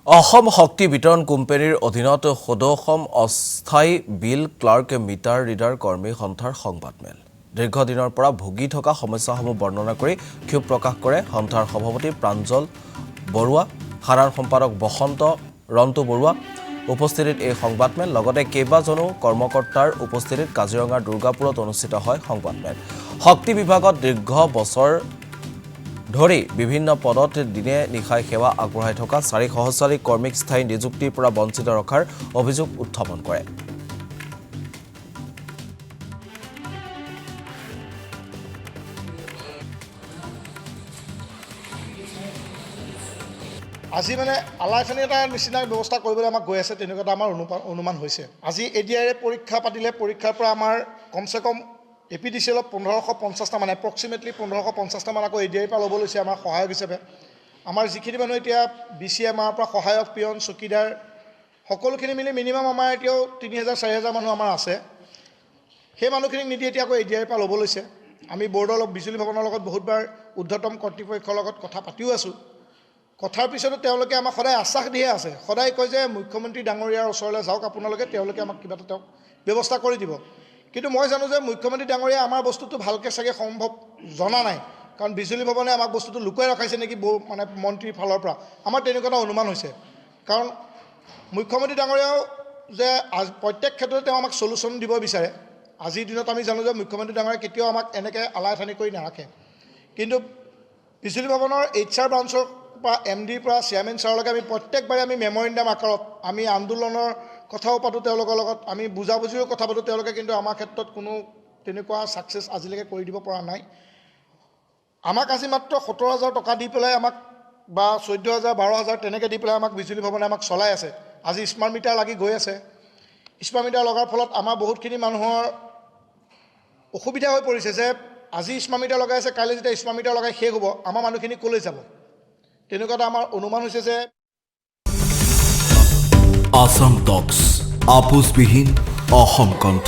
অসম শক্তি বিতৰণ কোম্পানীৰ অধীনত সদৌসম অস্থায়ী বিল ক্লাৰ্ক মিটাৰ ৰিডাৰ কৰ্মী সন্থাৰ সংবাদমেল দীৰ্ঘদিনৰ পৰা ভুগি থকা সমস্যাসমূহ বৰ্ণনা কৰি ক্ষোভ প্ৰকাশ কৰে সন্থাৰ সভাপতি প্ৰাঞ্জল বৰুৱা সাধাৰণ সম্পাদক বসন্ত ৰন্তু বৰুৱা উপস্থিতিত এই সংবাদমেল লগতে কেইবাজনো কৰ্মকৰ্তাৰ উপস্থিতিত কাজিৰঙাৰ দুৰ্গাপুৰত অনুষ্ঠিত হয় সংবাদমেল শক্তি বিভাগত দীৰ্ঘ বছৰ ধৰি বিভিন্ন পদত দিনে নিশাই সেৱা আগবঢ়াই থকা 4 সহস্ৰাধিক কৰ্মীক স্থায়ী নিযুক্তিৰ পৰা বঞ্চিত ৰখাৰ অভিযোগ উত্থাপন কৰে। আজি মানে আলাইফানি এটা নিচিনা ব্যৱস্থা কৰিবলৈ আমাক গৈ আছে তেনেকুৱা এটা আমাৰ অনুমান হৈছে। আজি এডিআইৰে পৰীক্ষা পাতিলে পৰীক্ষাৰ পৰা আমাৰ কমচে কম এপিডিচিএলত 1550টা মানে এপ্ৰক্সিমেটলি 1550টা মান আকৌ এডিআইৰ পৰা ল'ব লৈছে আমাৰ সহায়ক হিচাপে। আমাৰ যিখিনি মানুহ এতিয়া BCMৰ পৰা সহায়ক পিয়ন চকীদাৰ সকলোখিনি মিলি মিনিমাম আমাৰ এতিয়াও 3000-4000 মানুহ আমাৰ আছে। সেই মানুহখিনিক নিদি এতিয়া আকৌ এডিআইৰ পৰা ল'ব লৈছে। আমি বৰ্ডৰ বিজুলী ভৱনৰ লগত বহুতবাৰ ঊৰ্ধ্বতম কৰ্তৃপক্ষৰ লগত কথা পাতিও আছোঁ। কথাৰ পিছতো তেওঁলোকে আমাক সদায় আশ্বাস দিয়ে আছে, সদায় কয় যে মুখ্যমন্ত্ৰী ডাঙৰীয়াৰ ওচৰলৈ যাওক আপোনালোকে, তেওঁলোকে আমাক কিবা এটা ব্যৱস্থা কৰি দিব। কিন্তু মই জানো যে মুখ্যমন্ত্ৰী ডাঙৰীয়া আমাৰ বস্তুটো ভালকৈ চাগে সম্ভৱ জনা নাই, কাৰণ বিজুলী ভৱনে আমাক বস্তুটো লুকুৱাই ৰখাইছে নেকি মানে মন্ত্ৰীৰ ফালৰ পৰা আমাৰ তেনেকুৱা এটা অনুমান হৈছে। কাৰণ মুখ্যমন্ত্ৰী ডাঙৰীয়াও যে প্ৰত্যেক ক্ষেত্ৰতে তেওঁ আমাক চলুচন দিব বিচাৰে। আজিৰ দিনত আমি জানো যে মুখ্যমন্ত্ৰী ডাঙৰীয়া কেতিয়াও আমাক এনেকৈ আলাইঠানি কৰি নাৰাখে। কিন্তু বিজুলী ভৱনৰ HR ব্ৰাঞ্চৰ পৰা MDৰ পৰা চেয়াৰমেন ছাৰলৈকে আমি প্ৰত্যেকবাৰে আমি মেমৰেণ্ডাম আকাৰত আমি আন্দোলনৰ কথাও পাতোঁ তেওঁলোকৰ লগত, আমি বুজাবুজিও কথা পাতোঁ, তেওঁলোকে কিন্তু আমাৰ ক্ষেত্ৰত কোনো তেনেকুৱা ছাকচেছ আজিলৈকে কৰি দিব পৰা নাই। আমাক আজি মাত্ৰ 17,000 টকা দি পেলাই আমাক বা 14,000 12,000 তেনেকৈ দি পেলাই আমাক বিজুলী ভৱনে আমাক চলাই আছে। আজি স্মাৰ্ট মিটাৰ লাগি গৈ আছে। স্মাৰ্ট মিটাৰ লগাৰ ফলত আমাৰ বহুতখিনি মানুহৰ অসুবিধা হৈ পৰিছে যে আজি স্মাৰ্ট মিটাৰ লগাই আছে, কাইলৈ যেতিয়া স্মাৰ্ট মিটাৰ লগাই শেষ হ'ব আমাৰ মানুহখিনি ক'লৈ যাব, তেনেকুৱা এটা আমাৰ অনুমান হৈছে যে আসাম টক্স আপোচবিহীন অসম কণ্ঠ।